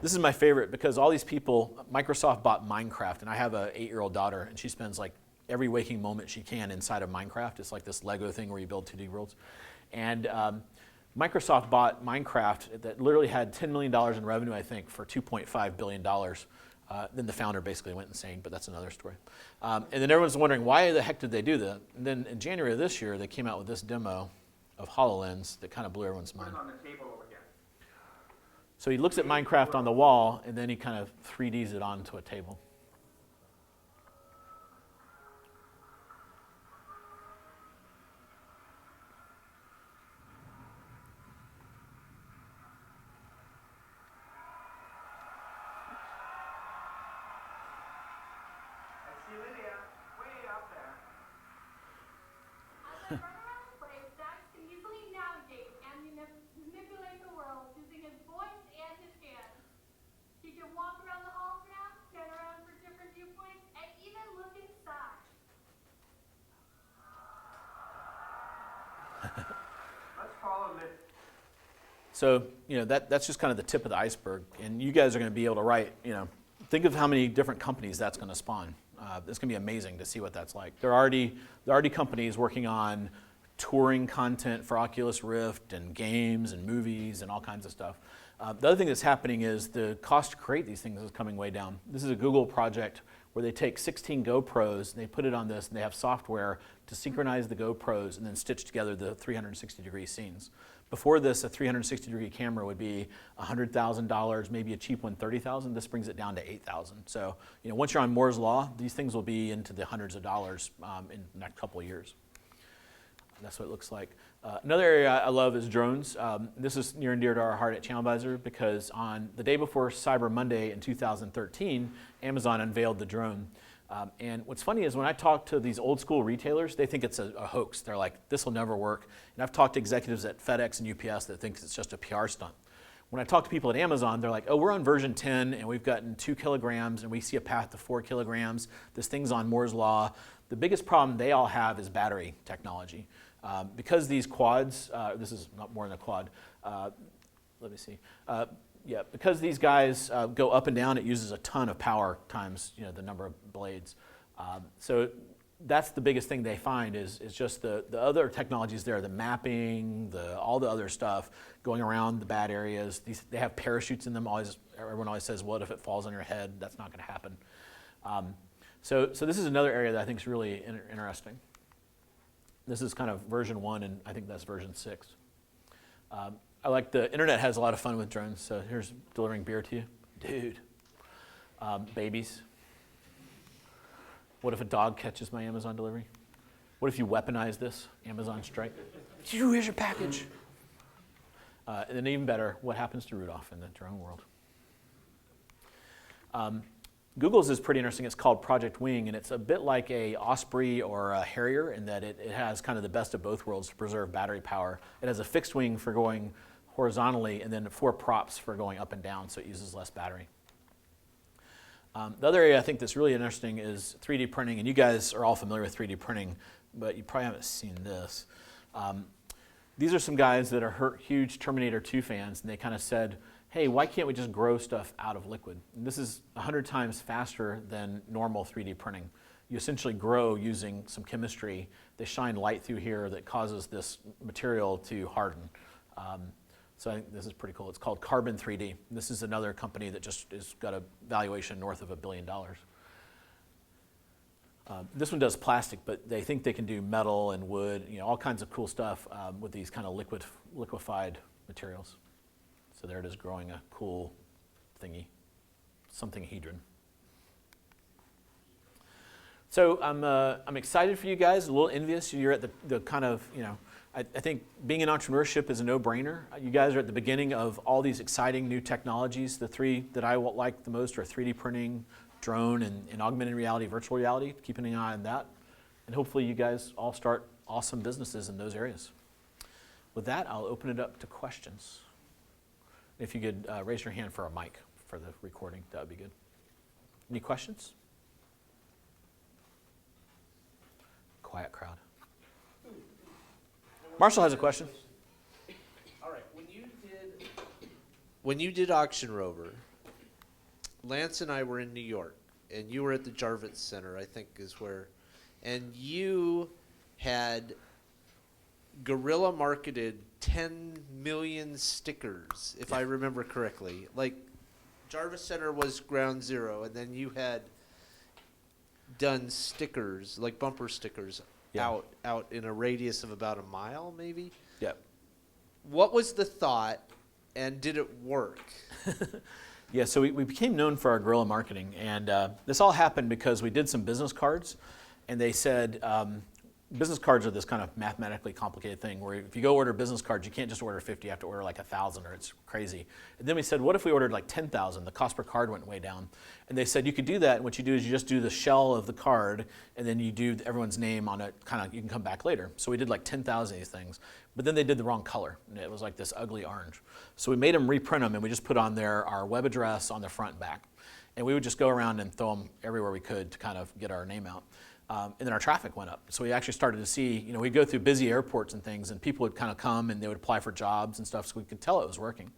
This is my favorite because all these people, Microsoft bought Minecraft, and I have an 8-year-old daughter, and she spends like every waking moment she can inside of Minecraft. It's like this Lego thing where you build 2D worlds. And Microsoft bought Minecraft that literally had $10 million in revenue, I think, for $2.5 billion. Then the founder basically went insane, but that's another story. And then everyone's wondering, why the heck did they do that? And then in January of this year, they came out with this demo of HoloLens that kind of blew everyone's mind. On the table over here. So he looks at Minecraft on the wall, and then he kind of 3Ds it onto a table. I see Lydia way up there. As I run around the place, Dax can easily navigate and manipulate the world using his voice and his hands. He can walk around the hologram, turn around for different viewpoints, and even look inside. Let's follow Lydia. So, that's just kind of the tip of the iceberg. And you guys are going to be able to write, think of how many different companies that's going to spawn. It's going to be amazing to see what that's like. There are already companies working on touring content for Oculus Rift and games and movies and all kinds of stuff. The other thing that's happening is the cost to create these things is coming way down. This is a Google project where they take 16 GoPros and they put it on this, and they have software to synchronize the GoPros and then stitch together the 360-degree scenes. Before this, a 360-degree camera would be $100,000, maybe a cheap one $30,000. This brings it down to $8,000. So, once you're on Moore's law, these things will be into the hundreds of dollars in the next couple of years. That's what it looks like. Another area I love is drones. This is near and dear to our heart at ChannelAdvisor because on the day before Cyber Monday in 2013, Amazon unveiled the drone. And what's funny is when I talk to these old school retailers, they think it's a hoax. They're like, this will never work. And I've talked to executives at FedEx and UPS that think it's just a PR stunt. When I talk to people at Amazon, they're like, oh, we're on version 10 and we've gotten 2 kilograms and we see a path to 4 kilograms. This thing's on Moore's law. The biggest problem they all have is battery technology. Because these quads, this is not more than a quad, let me see. Yeah, because these guys go up and down, it uses a ton of power times the number of blades. So that's the biggest thing they find is just the other technologies there, the mapping, all the other stuff going around the bad areas. They have parachutes in them. Everyone always says, what if it falls on your head? That's not going to happen. So this is another area that I think is really interesting. This is kind of version 1, and I think that's version 6. I like the internet has a lot of fun with drones. So here's delivering beer to you. Dude. Babies. What if a dog catches my Amazon delivery? What if you weaponize this Amazon strike? Here's your package. And then even better, what happens to Rudolph in the drone world? Google's is pretty interesting. It's called Project Wing, and it's a bit like a Osprey or a Harrier in that it has kind of the best of both worlds to preserve battery power. It has a fixed wing for going horizontally and then 4 props for going up and down, so it uses less battery. The other area I think that's really interesting is 3D printing, and you guys are all familiar with 3D printing, but you probably haven't seen this. These are some guys that are huge Terminator 2 fans, and they kind of said, hey, why can't we just grow stuff out of liquid? And this is 100 times faster than normal 3D printing. You essentially grow using some chemistry. They shine light through here that causes this material to harden. So I think this is pretty cool. It's called Carbon 3D. This is another company that just has got a valuation north of $1 billion. This one does plastic, but they think they can do metal and wood, all kinds of cool stuff with these kind of liquefied materials. So there it is, growing a cool thingy, something hedron. So I'm excited for you guys, a little envious. You're at the kind of, I think being in entrepreneurship is a no-brainer. You guys are at the beginning of all these exciting new technologies. The 3 that I like the most are 3D printing, drone, and augmented reality, virtual reality. Keeping an eye on that. And hopefully you guys all start awesome businesses in those areas. With that, I'll open it up to questions. If you could raise your hand for a mic for the recording, that would be good. Any questions? Quiet crowd. Marshall has a question. All right, when you did Auction Rover, Lance and I were in New York, and you were at the Jarvis Center, I think is where, and you had guerrilla marketed 10 million stickers, if I remember correctly. Like, Jarvis Center was ground zero, and then you had done stickers, like bumper stickers, out in a radius of about a mile, maybe? Yep. What was the thought, and did it work? Yeah, so we became known for our guerrilla marketing, and this all happened because we did some business cards, and they said, business cards are this kind of mathematically complicated thing where if you go order business cards, you can't just order 50, you have to order like 1,000 or it's crazy. And then we said, what if we ordered like 10,000? The cost per card went way down. And they said you could do that, and what you do is you just do the shell of the card, and then you do everyone's name on it, you can come back later. So we did like 10,000 of these things, but then they did the wrong color, and it was like this ugly orange. So we made them reprint them, and we just put on there our web address on the front and back. And we would just go around and throw them everywhere we could to kind of get our name out. And then our traffic went up. So we actually started to see, we'd go through busy airports and things, and people would kind of come and they would apply for jobs and stuff, so we could tell it was working.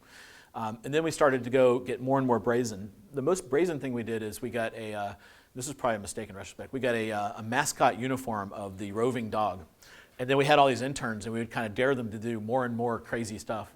And then we started to go get more and more brazen. The most brazen thing we did is we got this is probably a mistake in retrospect, we got a mascot uniform of the roving dog. And then we had all these interns, and we would kind of dare them to do more and more crazy stuff.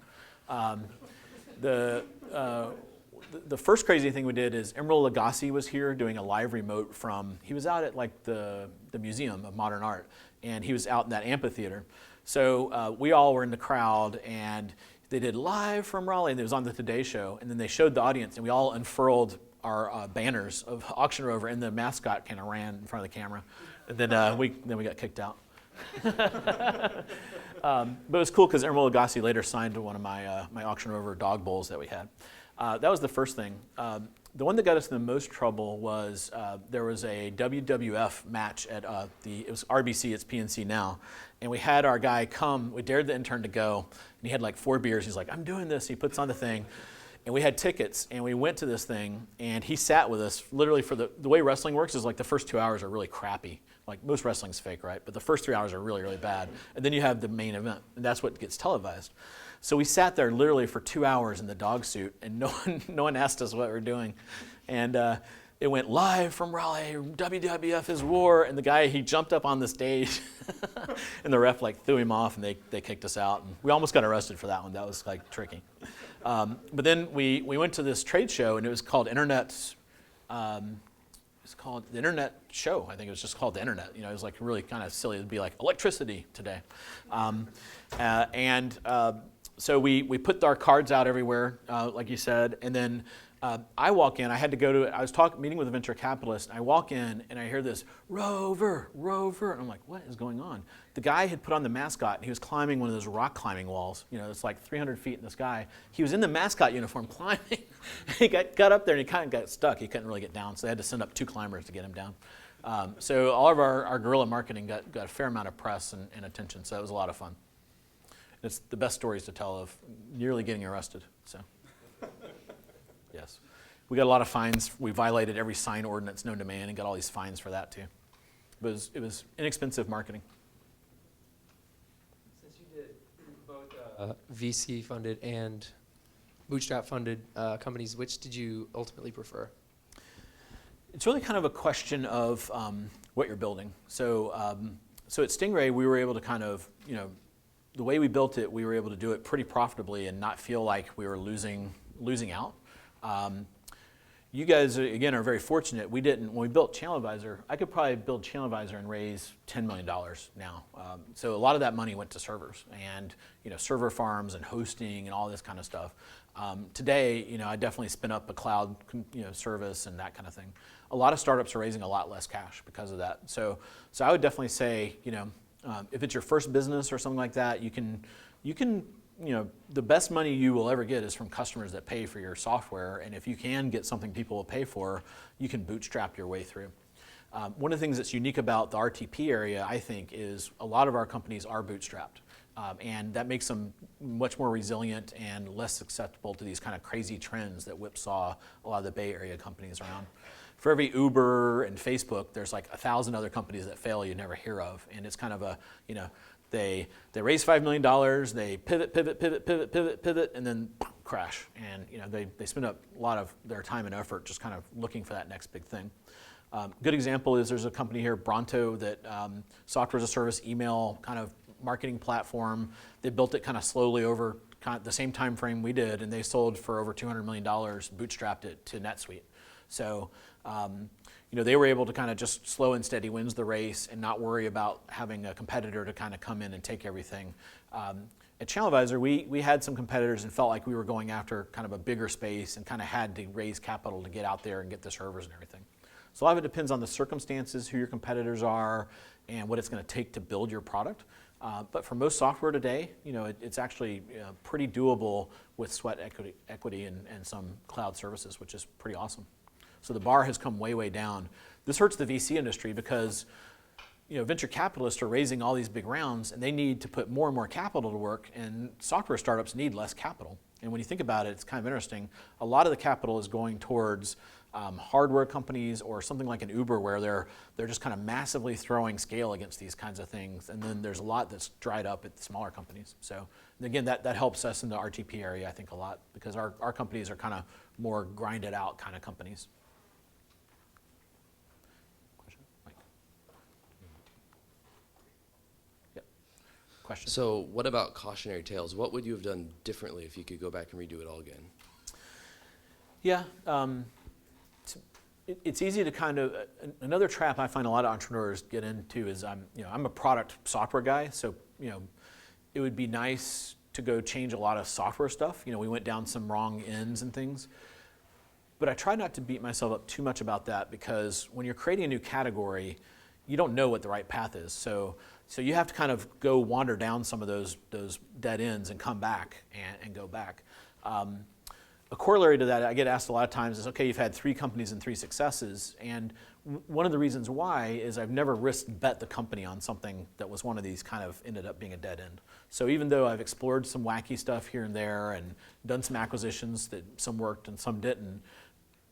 The first crazy thing we did is Emeril Lagasse was here doing a live remote he was out at like the Museum of Modern Art, and he was out in that amphitheater. So we all were in the crowd, and they did live from Raleigh, and it was on the Today Show, and then they showed the audience, and we all unfurled our banners of Auction Rover, and the mascot kind of ran in front of the camera, and then we got kicked out. But it was cool because Emeril Lagasse later signed to one of my Auction Rover dog bowls that we had. That was the first thing. The one that got us in the most trouble was there was a WWF match at it was RBC, it's PNC now, and we had our guy come, we dared the intern to go, and he had like 4 beers, he's like, I'm doing this, he puts on the thing, and we had tickets, and we went to this thing, and he sat with us, literally for the way wrestling works is like the first 2 hours are really crappy, like most wrestling's fake, right, but the first 3 hours are really, really bad, and then you have the main event, and that's what gets televised. So we sat there literally for 2 hours in the dog suit, and no one asked us what we were doing. And it went live from Raleigh, WWF is war, and the guy, he jumped up on the stage, and the ref like threw him off, and they kicked us out. And we almost got arrested for that one. That was like tricky. But then we went to this trade show, and it was called it's called the Internet Show. I think it was just called the Internet. It was like really kind of silly. It'd be like electricity today. So we put our cards out everywhere, like you said, and then I walk in. I was meeting with a venture capitalist, and I walk in, and I hear this, Rover, Rover, and I'm like, what is going on? The guy had put on the mascot, and he was climbing one of those rock climbing walls. It's like 300 feet in the sky. He was in the mascot uniform climbing. He got up there, and he kind of got stuck. He couldn't really get down, so they had to send up 2 climbers to get him down. So all of our guerrilla marketing got a fair amount of press and attention, so it was a lot of fun. It's the best stories to tell of nearly getting arrested. So, yes. We got a lot of fines. We violated every sign ordinance known to man and got all these fines for that too. It was inexpensive marketing. Since you did both VC funded and bootstrap funded companies, which did you ultimately prefer? It's really kind of a question of what you're building. So at Stingray, we were able to kind of, the way we built it, we were able to do it pretty profitably and not feel like we were losing out. You guys, again, are very fortunate. When we built ChannelAdvisor, I could probably build ChannelAdvisor and raise $10 million now. So a lot of that money went to servers and server farms and hosting and all this kind of stuff. Today, I definitely spin up a cloud service and that kind of thing. A lot of startups are raising a lot less cash because of that. So I would definitely say, if it's your first business or something like that, you can, the best money you will ever get is from customers that pay for your software. And if you can get something people will pay for, you can bootstrap your way through. One of the things that's unique about the RTP area, I think, is a lot of our companies are bootstrapped. And that makes them much more resilient and less susceptible to these kind of crazy trends that whipsaw a lot of the Bay Area companies around. For every Uber and Facebook, there's like 1,000 other companies that fail you never hear of. And it's kind of a, they raise $5 million, they pivot, and then crash. And they spend up a lot of their time and effort just kind of looking for that next big thing. Good example is there's a company here, Bronto, that software as a service email kind of marketing platform. They built it kind of slowly over kind of the same time frame we did, and they sold for over $200 million, bootstrapped it to NetSuite. So they were able to kind of just slow and steady wins the race and not worry about having a competitor to kind of come in and take everything. At ChannelAdvisor, we had some competitors and felt like we were going after kind of a bigger space and kind of had to raise capital to get out there and get the servers and everything. So a lot of it depends on the circumstances, who your competitors are, and what it's going to take to build your product. But for most software today, it's actually pretty doable with sweat equity and some cloud services, which is pretty awesome. So the bar has come way, way down. This hurts the VC industry because venture capitalists are raising all these big rounds and they need to put more and more capital to work, and software startups need less capital. And when you think about it, it's kind of interesting. A lot of the capital is going towards hardware companies or something like an Uber where they're just kind of massively throwing scale against these kinds of things. And then there's a lot that's dried up at the smaller companies. So again, that helps us in the RTP area, I think, a lot because our companies are kind of more grinded out kind of companies. Question. So what about cautionary tales? What would you have done differently if you could go back and redo it all again? Yeah, it's easy to kind of, another trap I find a lot of entrepreneurs get into is I'm a product software guy, so it would be nice to go change a lot of software stuff. We went down some wrong ends and things. But I try not to beat myself up too much about that because when you're creating a new category, you don't know what the right path is. So you have to kind of go wander down some of those dead ends and come back and go back. A corollary to that I get asked a lot of times is, okay, you've had 3 companies and 3 successes, and one of the reasons why is I've never bet the company on something that was one of these kind of ended up being a dead end. So even though I've explored some wacky stuff here and there and done some acquisitions that some worked and some didn't,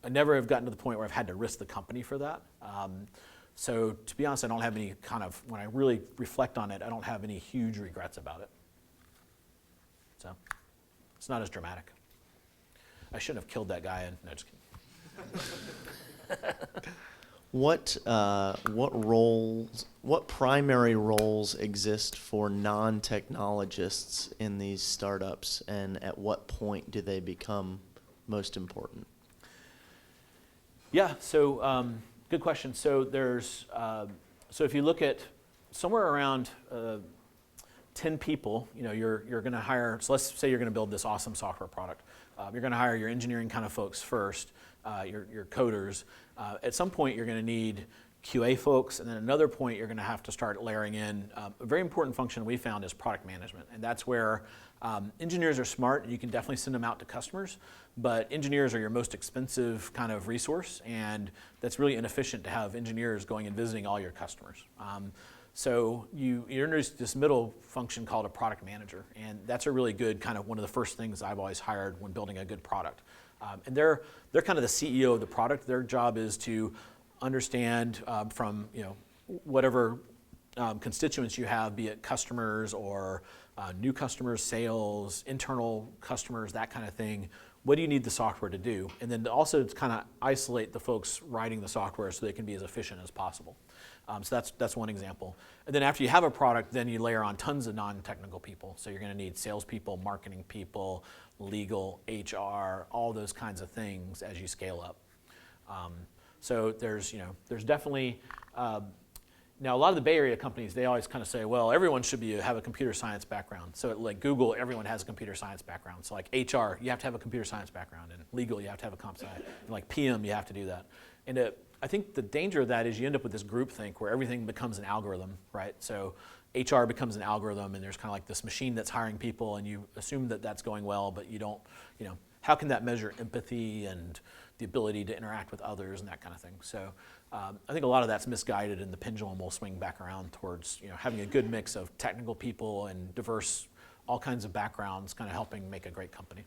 I never have gotten to the point where I've had to risk the company for that. So to be honest, I don't have any kind of, when I really reflect on it, I don't have any huge regrets about it. So. It's not as dramatic. I shouldn't have killed that guy. No, just kidding. What primary roles exist for non-technologists in these startups, and at what point do they become most important? Yeah, so good question. So there's, so if you look at somewhere around 10 people, you're going to hire, so let's say you're going to build this awesome software product. You're going to hire your engineering kind of folks first, your coders. At some point, you're going to need QA folks, and then another point, you're going to have to start layering in a very important function we found is product management, and that's where engineers are smart, and you can definitely send them out to customers, but engineers are your most expensive kind of resource, and that's really inefficient to have engineers going and visiting all your customers. So you introduce this middle function called a product manager, and that's a really good kind of one of the first things I've always hired when building a good product. And they're kind of the CEO of the product. Their job is to understand from whatever constituents you have, be it customers or new customers, sales, internal customers, that kind of thing. What do you need the software to do? And then also to kind of isolate the folks writing the software so they can be as efficient as possible. So that's one example. And then after you have a product, then you layer on tons of non-technical people. So you're going to need salespeople, marketing people, legal, HR, all those kinds of things as you scale up. So there's definitely now a lot of the Bay Area companies, they always kind of say, well, everyone should have a computer science background. So like Google, everyone has a computer science background. So like HR, you have to have a computer science background, and legal, you have to have a comp sci. And like PM, you have to do that. And I think the danger of that is you end up with this groupthink where everything becomes an algorithm, right? So HR becomes an algorithm, and there's kind of like this machine that's hiring people, and you assume that that's going well, but you don't, how can that measure empathy and the ability to interact with others and that kind of thing? So I think a lot of that's misguided, and the pendulum will swing back around towards having a good mix of technical people and diverse, all kinds of backgrounds, kind of helping make a great company.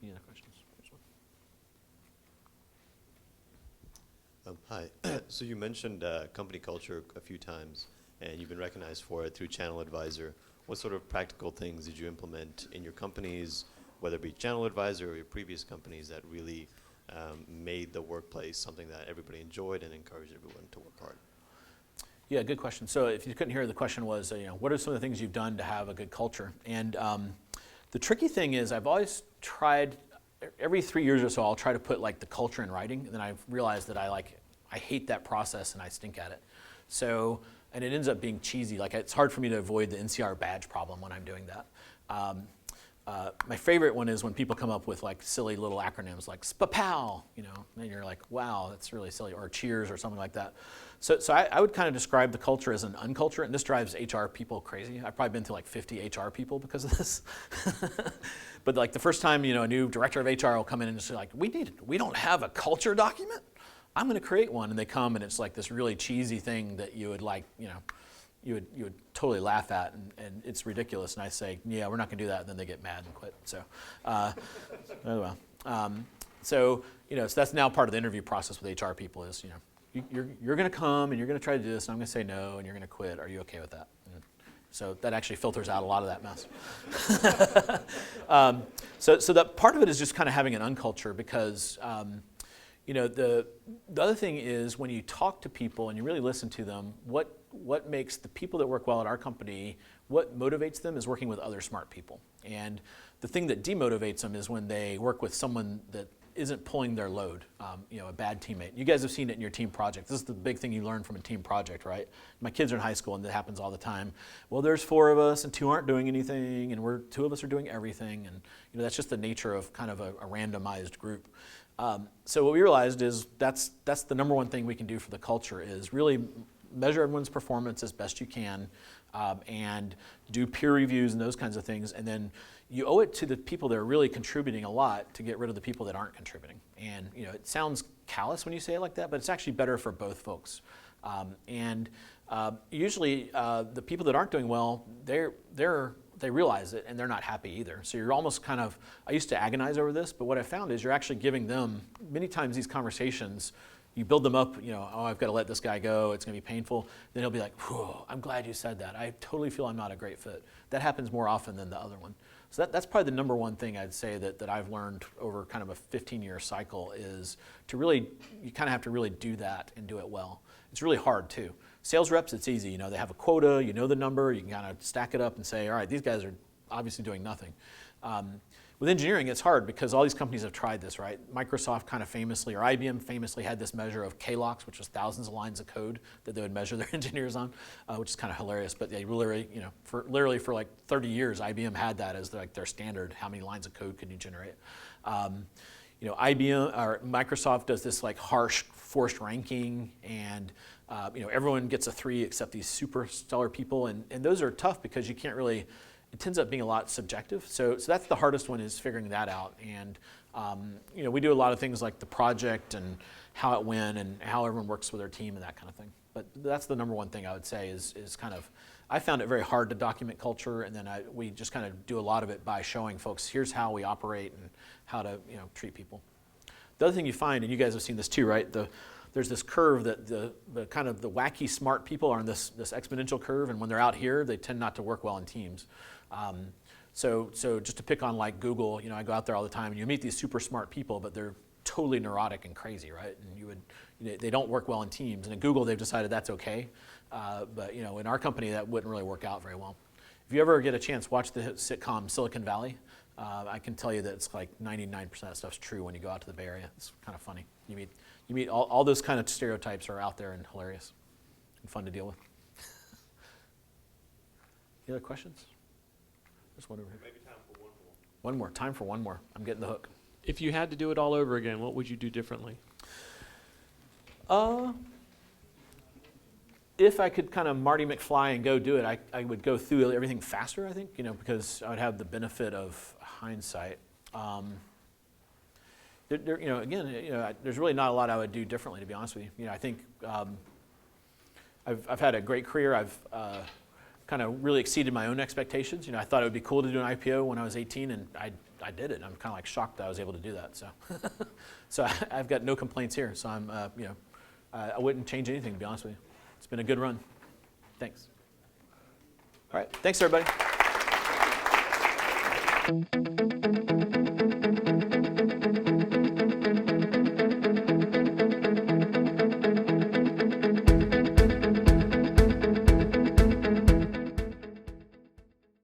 Any other questions? Hi. So you mentioned company culture a few times, and you've been recognized for it through ChannelAdvisor. What sort of practical things did you implement in your companies, whether it be ChannelAdvisor or your previous companies, that really made the workplace something that everybody enjoyed and encouraged everyone to work hard? Yeah, good question. So if you couldn't hear, the question was, what are some of the things you've done to have a good culture? And the tricky thing is I've always tried, every 3 years or so, I'll try to put like the culture in writing, and then I've realized that I hate that process and I stink at it. So, and it ends up being cheesy. Like it's hard for me to avoid the NCR badge problem when I'm doing that. My favorite one is when people come up with like silly little acronyms like SPAPOW, and you're like, wow, that's really silly, or cheers or something like that. So I would kind of describe the culture as an unculture, and this drives HR people crazy. I've probably been to like 50 HR people because of this. But like the first time, a new director of HR will come in and just say like, we don't have a culture document? I'm going to create one. And they come and it's like this really cheesy thing that you would like, you would totally laugh at, and it's ridiculous. And I say, yeah, we're not going to do that. And then they get mad and quit. So, oh well. So that's now part of the interview process with HR people is, you're going to come and you're going to try to do this, and I'm going to say no, and you're going to quit. Are you okay with that? And so that actually filters out a lot of that mess. So that part of it is just kind of having an unculture because, the other thing is when you talk to people and you really listen to them, what makes the people that work well at our company, what motivates them is working with other smart people. And the thing that demotivates them is when they work with someone that isn't pulling their load, a bad teammate. You guys have seen it in your team project. This is the big thing you learn from a team project, right? My kids are in high school, and that happens all the time. Well, there's 4 of us, and 2 aren't doing anything, and 2 of us are doing everything, and that's just the nature of kind of a randomized group. So what we realized is that's the number one thing we can do for the culture is really measure everyone's performance as best you can, and do peer reviews and those kinds of things, and then you owe it to the people that are really contributing a lot to get rid of the people that aren't contributing. And it sounds callous when you say it like that, but it's actually better for both folks. Usually the people that aren't doing well, they realize it and they're not happy either. So you're almost kind of, I used to agonize over this, but what I found is you're actually giving them, many times these conversations, you build them up, oh, I've got to let this guy go, it's going to be painful. Then he'll be like, whew, I'm glad you said that. I totally feel I'm not a great fit. That happens more often than the other one. So that's probably the number one thing I'd say that I've learned over kind of a 15-year cycle is to really, you kind of have to really do that and do it well. It's really hard too. Sales reps, it's easy. They have a quota, the number, you can kind of stack it up and say, all right, these guys are obviously doing nothing. With engineering, it's hard because all these companies have tried this, right? Microsoft kind of famously, or IBM famously had this measure of KLOCs, which was thousands of lines of code that they would measure their engineers on, which is kind of hilarious. But they literally, for like 30 years, IBM had that as their standard. How many lines of code could you generate? IBM or Microsoft does this like harsh forced ranking, and everyone gets a 3 except these super stellar people, and those are tough because you can't really. It ends up being a lot subjective. So that's the hardest one, is figuring that out. And we do a lot of things like the project and how it went and how everyone works with their team and that kind of thing. But that's the number one thing I would say is kind of, I found it very hard to document culture, and then we just kind of do a lot of it by showing folks, here's how we operate and how to treat people. The other thing you find, and you guys have seen this too, right? There's this curve that the kind of the wacky smart people are on this exponential curve, and when they're out here, they tend not to work well in teams. So just to pick on like Google, I go out there all the time and you meet these super smart people, but they're totally neurotic and crazy, right? And they don't work well in teams. And at Google, they've decided that's okay. But in our company, that wouldn't really work out very well. If you ever get a chance, watch the sitcom Silicon Valley. I can tell you that it's like 99% of stuff's true when you go out to the Bay Area. It's kind of funny. You meet all those kind of stereotypes are out there and hilarious and fun to deal with. Any other questions? There's one over here. Maybe time for one more. One more. Time for one more. I'm getting the hook. If you had to do it all over again, what would you do differently? If I could kind of Marty McFly and go do it, I would go through everything faster, I think, because I would have the benefit of hindsight. There's really not a lot I would do differently, to be honest with you. I think I've had a great career. I've kind of really exceeded my own expectations. I thought it would be cool to do an IPO when I was 18, and I did it. I'm kind of like shocked that I was able to do that. So I've got no complaints here. So I wouldn't change anything, to be honest with you. It's been a good run. Thanks. All right. Thanks, everybody.